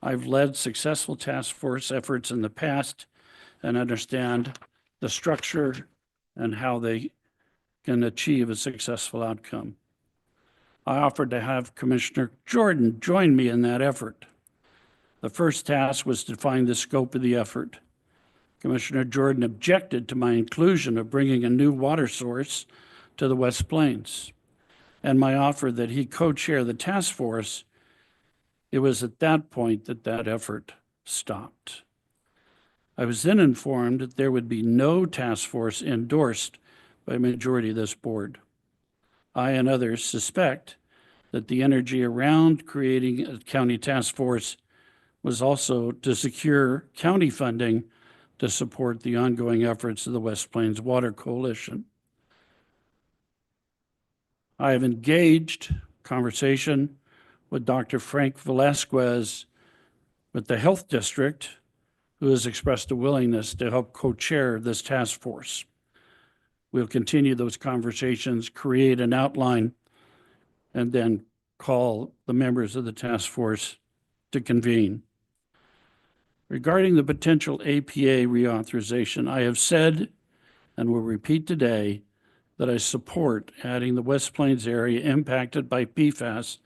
I've led successful task force efforts in the past and understand the structure and how they can achieve a successful outcome. I offered to have Commissioner Jordan join me in that effort. The first task was to define the scope of the effort. Commissioner Jordan objected to my inclusion of bringing a new water source to the West Plains and my offer that he co-chair the task force. It was at that point that that effort stopped. I was then informed that there would be no task force endorsed by a majority of this board. I and others suspect that the energy around creating a county task force was also to secure county funding to support the ongoing efforts of the West Plains Water Coalition. I have engaged conversation with Dr. Frank Velasquez with the Health District, who has expressed a willingness to help co-chair this task force. We'll continue those conversations, create an outline, and then call the members of the task force to convene. Regarding the potential APA reauthorization, I have said and will repeat today that I support adding the West Plains area impacted by PFAS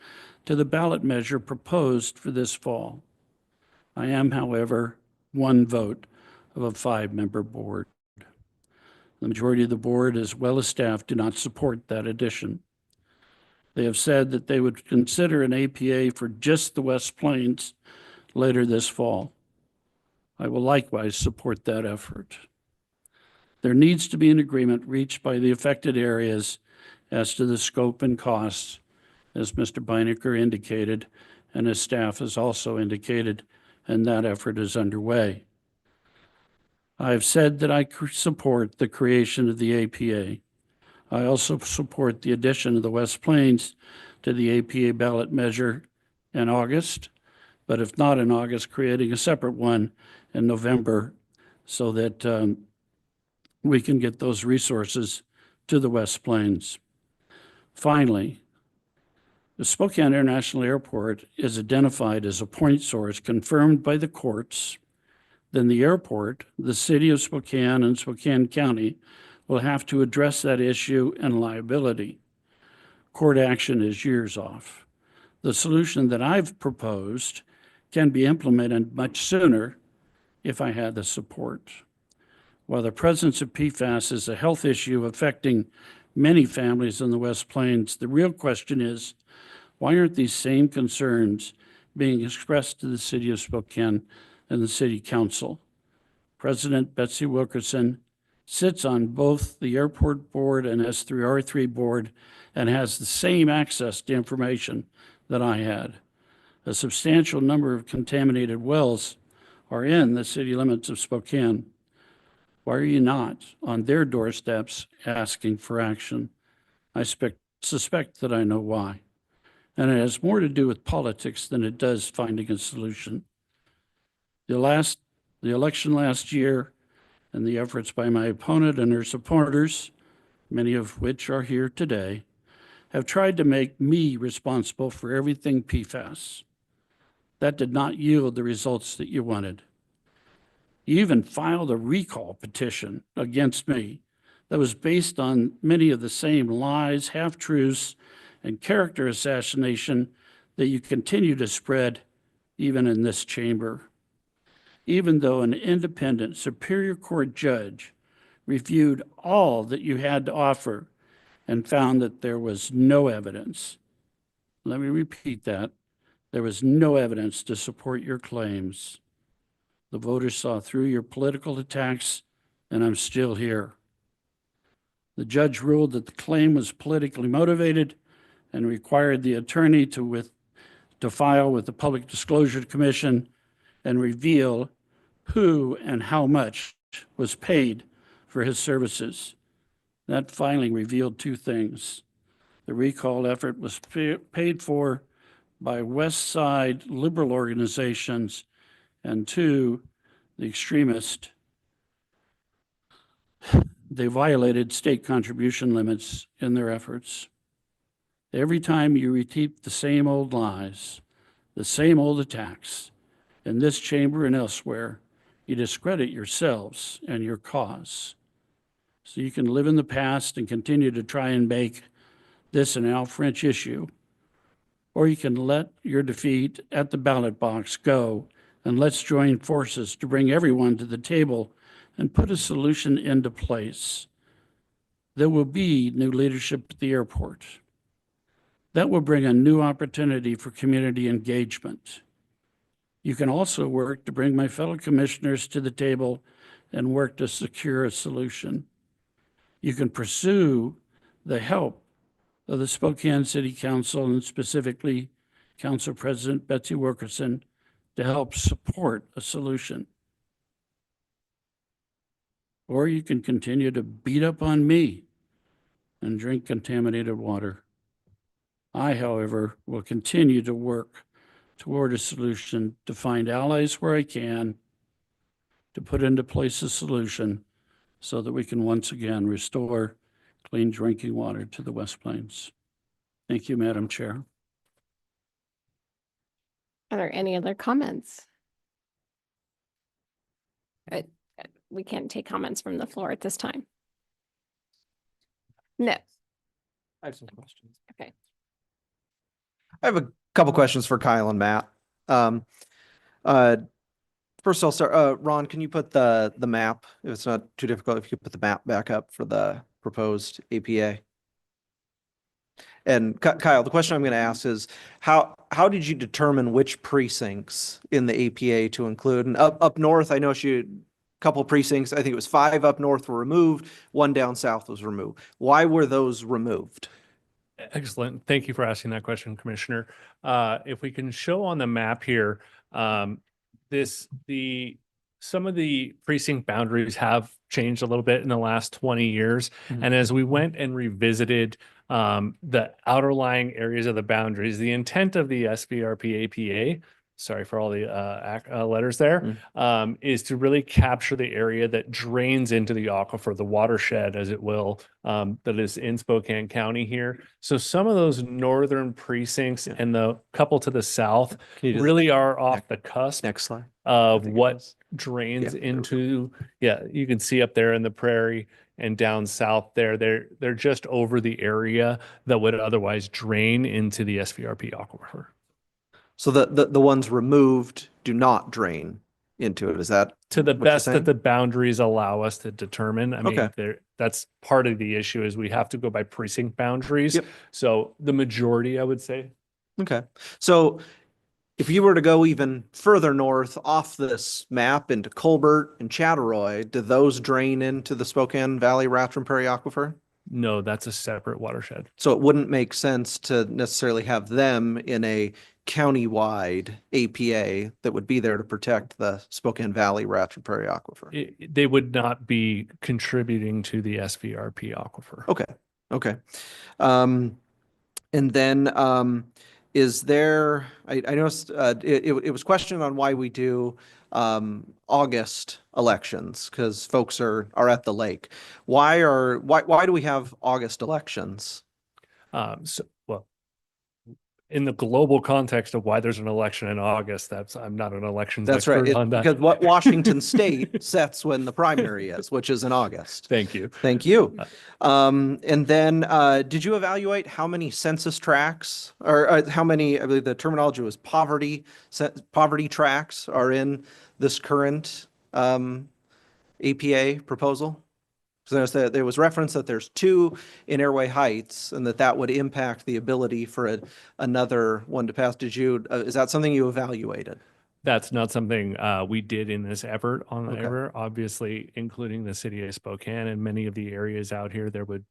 to the ballot measure proposed for this fall. I am, however, one vote of a 5-member board. The majority of the board, as well as staff, do not support that addition. They have said that they would consider an APA for just the West Plains later this fall. I will likewise support that effort. There needs to be an agreement reached by the affected areas as to the scope and costs, as Mr. Beinecker indicated, and his staff has also indicated, and that effort is underway. I have said that I support the creation of the APA. I also support the addition of the West Plains to the APA ballot measure in August, but if not in August, creating a separate one in November so that we can get those resources to the West Plains. Finally, the Spokane International Airport is identified as a point source confirmed by the courts. Then the airport, the city of Spokane and Spokane County will have to address that issue and liability. Court action is years off. The solution that I've proposed can be implemented much sooner if I had the support. While the presence of PFAS is a health issue affecting many families in the West Plains, the real question is, why aren't these same concerns being expressed to the city of Spokane and the city council? President Betsy Wilkerson sits on both the airport board and S3R3 board and has the same access to information that I had. A substantial number of contaminated wells are in the city limits of Spokane. Why are you not on their doorsteps asking for action? I suspect that I know why. And it has more to do with politics than it does finding a solution. The election last year and the efforts by my opponent and her supporters, many of which are here today, have tried to make me responsible for everything PFAS. That did not yield the results that you wanted. You even filed a recall petition against me that was based on many of the same lies, half-truths, and character assassination that you continue to spread even in this chamber. Even though an independent Superior Court judge reviewed all that you had to offer and found that there was no evidence. Let me repeat that. There was no evidence to support your claims. The voters saw through your political attacks, and I'm still here. The judge ruled that the claim was politically motivated and required the attorney to file with the Public Disclosure Commission and reveal who and how much was paid for his services. That filing revealed two things. The recall effort was paid for by West Side liberal organizations, and two, the extremist. They violated state contribution limits in their efforts. Every time you repeat the same old lies, the same old attacks, in this chamber and elsewhere, you discredit yourselves and your cause. So you can live in the past and continue to try and make this an Al French issue, or you can let your defeat at the ballot box go, and let's join forces to bring everyone to the table and put a solution into place. There will be new leadership at the airport. That will bring a new opportunity for community engagement. You can also work to bring my fellow commissioners to the table and work to secure a solution. You can pursue the help of the Spokane City Council and specifically Council President Betsy Wilkerson to help support a solution. Or you can continue to beat up on me and drink contaminated water. I, however, will continue to work toward a solution, to find allies where I can, to put into place a solution so that we can once again restore clean drinking water to the West Plains. Thank you, Madam Chair. Are there any other comments? We can't take comments from the floor at this time. No. I have some questions. Okay. I have a couple questions for Kyle and Matt. First I'll start, Ron, can you put the map, if it's not too difficult, if you could put the map back up for the proposed APA? And Kyle, the question I'm going to ask is, how did you determine which precincts in the APA to include? And up north, I know a couple precincts, I think it was 5 up north were removed, 1 down south was removed. Why were those removed? Excellent. Thank you for asking that question, Commissioner. If we can show on the map here, some of the precinct boundaries have changed a little bit in the last 20 years. Mhm. And as we went and revisited the outer lying areas of the boundaries, the intent of the SVRP APA, sorry for all the letters there, is to really capture the area that drains into the aquifer, the watershed, as it will, that is in Spokane County here. So some of those northern precincts and the couple to the south really are off the cusp Next slide. of I think it what is. drains Yeah, there we into, you can see up there in the prairie and down south there, they're just over the area that would otherwise drain into the SVRP aquifer. So the ones removed do not drain into it. Is that To the what you're best saying? that the boundaries allow us to determine. I mean, Okay. that's part of the issue is we have to go by precinct boundaries. Yep. So the majority, I would say. Okay. So if you were to go even further north off this map into Colbert and Chatteroy, do those drain into the Spokane Valley Rathdrum Prairie Aquifer? No, that's a separate watershed. So it wouldn't make sense to necessarily have them in a countywide APA that would be there to protect the Spokane Valley Rathdrum Prairie Aquifer. They would not be contributing to the SVRP aquifer. Okay. Okay. And then, is there, I noticed, it was questioned on why we do, August elections, because folks are at the lake. Why do we have August elections? Well, in the global context of why there's an election in August, I'm not an elections That's right. expert on that. Because what Washington State sets when the primary is, which is in August. Thank you. Thank you. And then, did you evaluate how many census tracts or how many, I believe the terminology was poverty tracts are in this current, APA proposal? So there was reference that there's 2 in Airway Heights and that would impact the ability for another one to pass. Is that something you evaluated? That's not something we did in this effort on the Okay. ever, obviously, including the city of Spokane and many of the areas out here, there would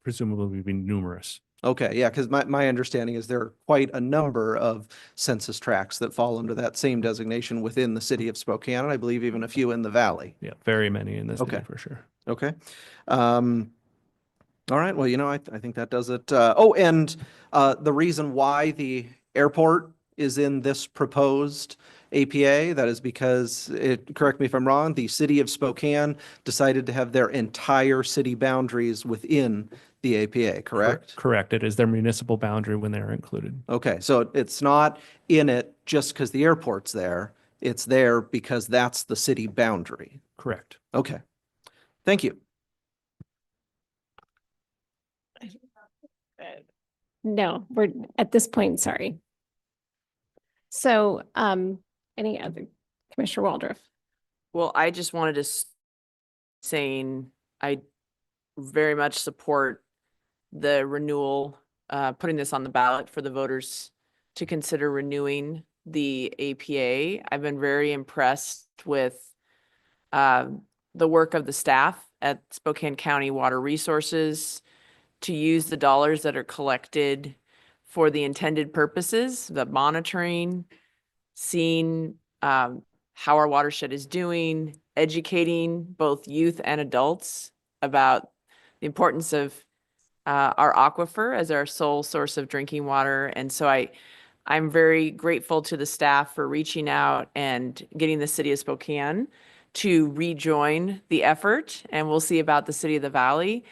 presumably be numerous. Okay, yeah, because my understanding is there are quite a number of census tracts that fall under that same designation within the city of Spokane, and I believe even a few in the valley. Yeah, very many in this Okay. city for sure. Okay. All right, well, I think that does it. And the reason why the airport is in this proposed APA, that is because, correct me if I'm wrong, the city of Spokane decided to have their entire city boundaries within the APA, correct? Correct. It is their municipal boundary when they're included. Okay, so it's not in it just because the airport's there. It's there because that's the city boundary. Correct. Okay. Thank you. No, we're at this point, sorry. So, any other, Commissioner Waldorf? Well, I just wanted to saying I very much support the renewal, putting this on the ballot for the voters to consider renewing the APA. I've been very impressed with the work of the staff at Spokane County Water Resources to use the dollars that are collected for the intended purposes, the monitoring, seeing how our watershed is doing, educating both youth and adults about the importance of our aquifer as our sole source of drinking water. And so I'm very grateful to the staff for reaching out and getting the city of Spokane to rejoin the effort, and we'll see about the city of the Valley.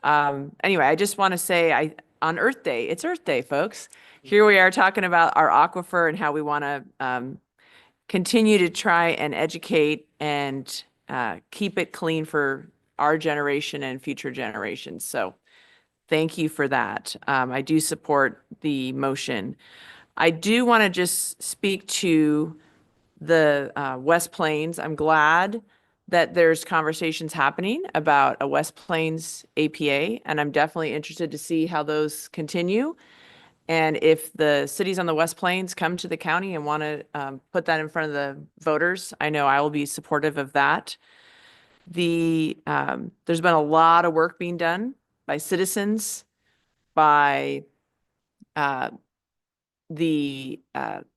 Anyway, I just want to say on Earth Day, it's Earth Day, folks. Here we are talking about our aquifer and how we want to continue to try and educate and keep it clean for our generation and future generations. So thank you for that. I do support the motion. I do want to just speak to the West Plains. I'm glad that there's conversations happening about a West Plains APA, and I'm definitely interested to see how those continue. And if the cities on the West Plains come to the county and want to put that in front of the voters, I know I will be supportive of that. There's been a lot of work being done by citizens, by the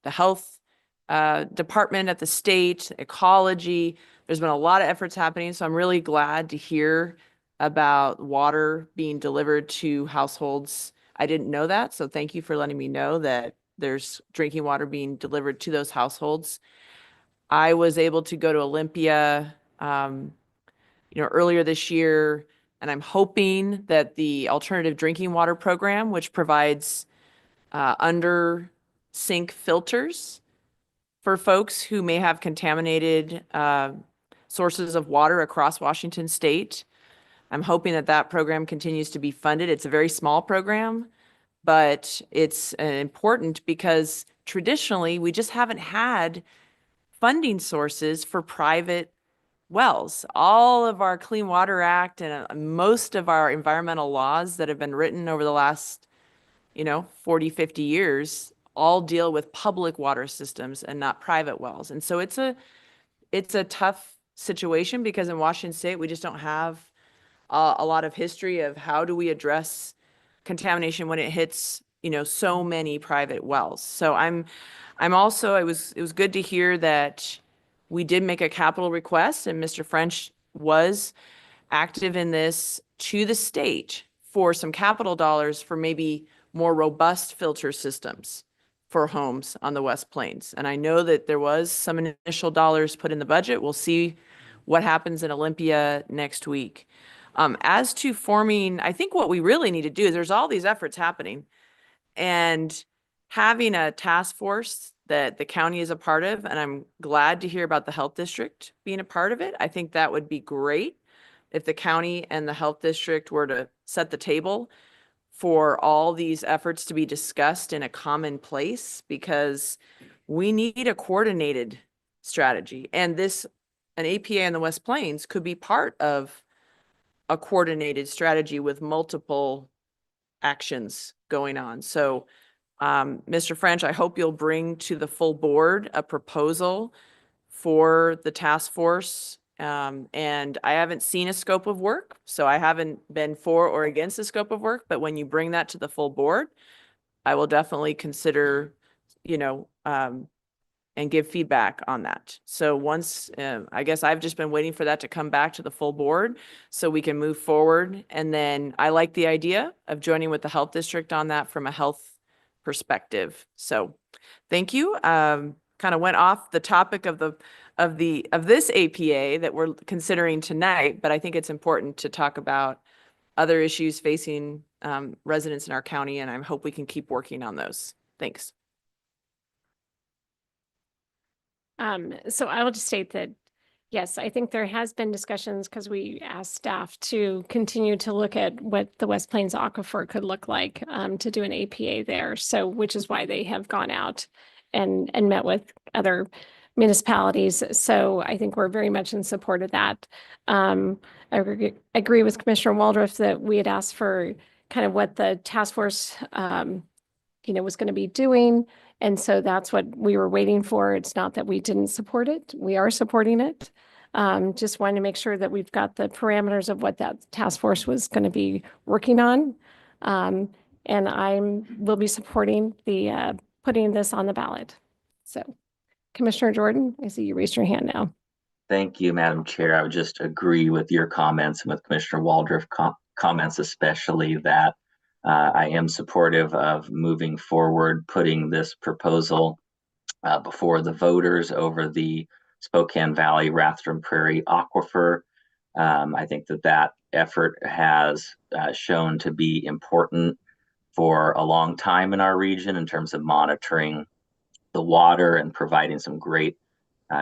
health department at the state, ecology. There's been a lot of efforts happening, so I'm really glad to hear about water being delivered to households. I didn't know that, so thank you for letting me know that there's drinking water being delivered to those households. I was able to go to Olympia, earlier this year, and I'm hoping that the alternative drinking water program, which provides under sink filters for folks who may have contaminated sources of water across Washington state. I'm hoping that program continues to be funded. It's a very small program, but it's important because traditionally we just haven't had funding sources for private wells. All of our Clean Water Act and most of our environmental laws that have been written over the last 40, 50 years all deal with public water systems and not private wells. And so it's a tough situation because in Washington state, we just don't have a lot of history of how do we address contamination when it hits, so many private wells. So I'm also, it was good to hear that we did make a capital request and Mr. French was active in this to the state for some capital dollars for maybe more robust filter systems for homes on the West Plains. And I know that there was some initial dollars put in the budget. We'll see what happens in Olympia next week. As to forming, I think what we really need to do is there's all these efforts happening, and having a task force that the county is a part of, and I'm glad to hear about the health district being a part of it. I think that would be great if the county and the health district were to set the table for all these efforts to be discussed in a common place, because we need a coordinated strategy. And an APA in the West Plains could be part of a coordinated strategy with multiple actions going on. So, Mr. French, I hope you'll bring to the full board a proposal for the task force. And I haven't seen a scope of work, so I haven't been for or against the scope of work, but when you bring that to the full board, I will definitely consider, and give feedback on that. So once, I guess I've just been waiting for that to come back to the full board so we can move forward. And then I like the idea of joining with the health district on that from a health perspective. So thank you. Kind of went off the topic of this APA that we're considering tonight, but I think it's important to talk about other issues facing residents in our county, and I hope we can keep working on those. Thanks. So I will just state that, yes, I think there has been discussions, because we asked staff to continue to look at what the West Plains Aquifer could look like, to do an APA there. So, which is why they have gone out and met with other municipalities. So I think we're very much in support of that. I agree with Commissioner Waldorf that we had asked for kind of what the task force, was going to be doing. And so that's what we were waiting for. It's not that we didn't support it. We are supporting it. Just wanting to make sure that we've got the parameters of what that task force was going to be working on. And will be supporting the putting this on the ballot. So Commissioner Jordan, I see you raised your hand now. Thank you, Madam Chair. I would just agree with your comments and with Commissioner Waldorf comments, especially that I am supportive of moving forward, putting this proposal before the voters over the Spokane Valley Rathdrum Prairie Aquifer. I think that effort has shown to be important for a long time in our region in terms of monitoring the water and providing some great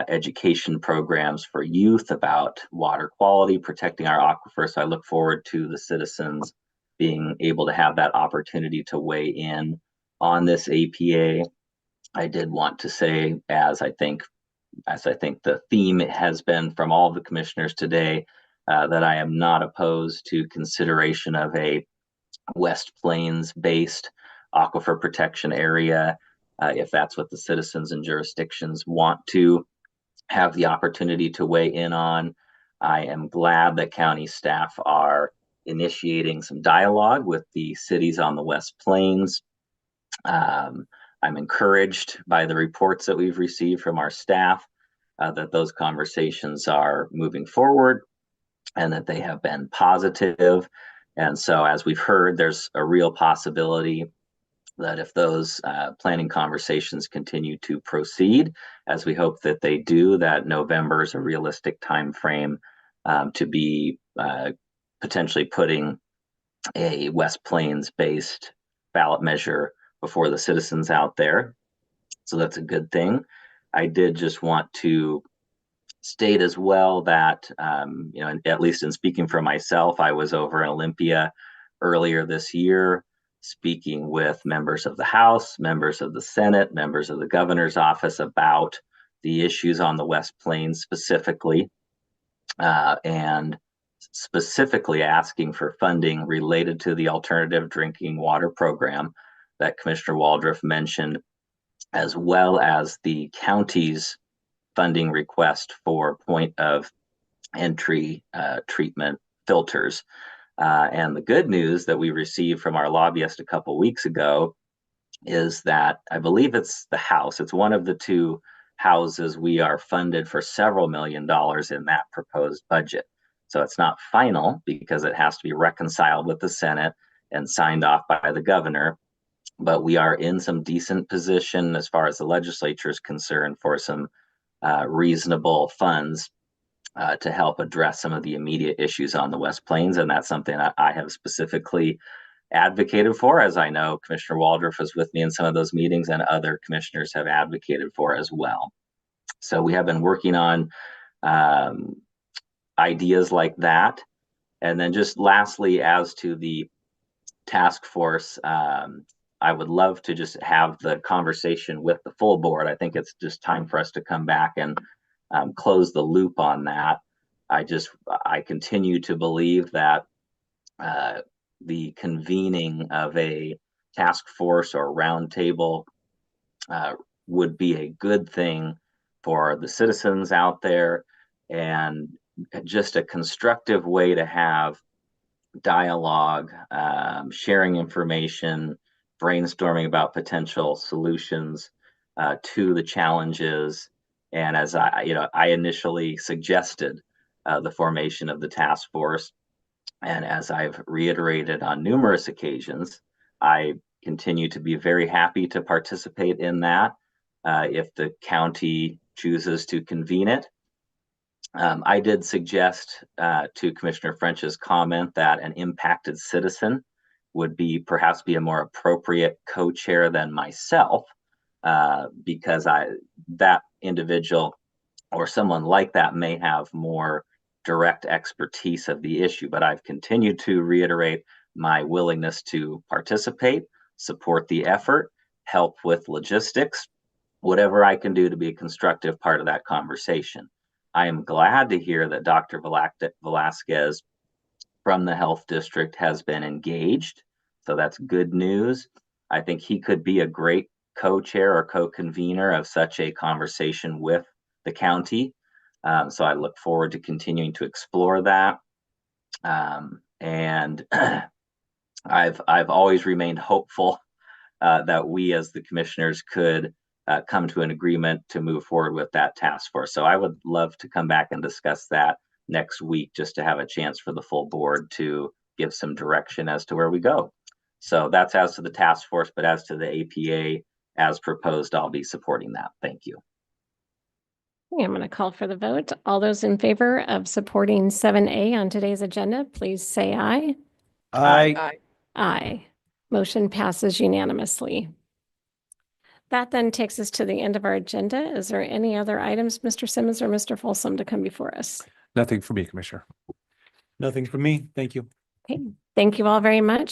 education programs for youth about water quality, protecting our aquifer. So I look forward to the citizens being able to have that opportunity to weigh in on this APA. I did want to say, as I think the theme has been from all of the commissioners today, that I am not opposed to consideration of a West Plains-based aquifer protection area, if that's what the citizens and jurisdictions want to have the opportunity to weigh in on. I am glad that county staff are initiating some dialogue with the cities on the West Plains. I'm encouraged by the reports that we've received from our staff that those conversations are moving forward and that they have been positive. And so, as we've heard, there's a real possibility that if those planning conversations continue to proceed, as we hope that they do, that November is a realistic time frame to be potentially putting a West Plains-based ballot measure before the citizens out there. So that's a good thing. I did just want to state as well that, at least in speaking for myself, I was over in Olympia earlier this year, speaking with members of the House, members of the Senate, members of the governor's office about the issues on the West Plains specifically, and specifically asking for funding related to the alternative drinking water program that Commissioner Waldorf mentioned, as well as the county's funding request for point of entry treatment filters. And the good news that we received from our lobbyist a couple weeks ago is that I believe it's the House. It's one of the two houses we are funded for several $1 million in that proposed budget. So it's not final because it has to be reconciled with the Senate and signed off by the governor. But we are in some decent position as far as the legislature is concerned for some reasonable funds to help address some of the immediate issues on the West Plains. And that's something I have specifically advocated for, as I know Commissioner Waldorf was with me in some of those meetings and other commissioners have advocated for as well. So we have been working on ideas like that. And then just lastly, as to the task force, I would love to just have the conversation with the full board. I think it's just time for us to come back and close the loop on that. I continue to believe that the convening of a task force or roundtable would be a good thing for the citizens out there, and just a constructive way to have dialogue, sharing information, brainstorming about potential solutions to the challenges. And as I initially suggested the formation of the task force, and as I've reiterated on numerous occasions, I continue to be very happy to participate in that if the county chooses to convene it. I did suggest to Commissioner French's comment that an impacted citizen would perhaps be a more appropriate co-chair than myself, because that individual or someone like that may have more direct expertise of the issue. But I've continued to reiterate my willingness to participate, support the effort, help with logistics, whatever I can do to be a constructive part of that conversation. I am glad to hear that Dr. Velasquez from the Health District has been engaged. So that's good news. I think he could be a great co-chair or co-convener of such a conversation with the county. So I look forward to continuing to explore that. And I've always remained hopeful that we as the commissioners could come to an agreement to move forward with that task force. So I would love to come back and discuss that next week, just to have a chance for the full board to give some direction as to where we go. So that's as to the task force, but as to the APA as proposed, I'll be supporting that. Thank you. Okay, I'm going to call for the vote. All those in favor of supporting 7A on today's agenda, please say aye. Aye. Aye. Motion passes unanimously. That then takes us to the end of our agenda. Is there any other items, Mr. Simmons or Mr. Folsom, to come before us? Nothing for me, Commissioner. Nothing from me. Thank you. Okay, thank you all very much.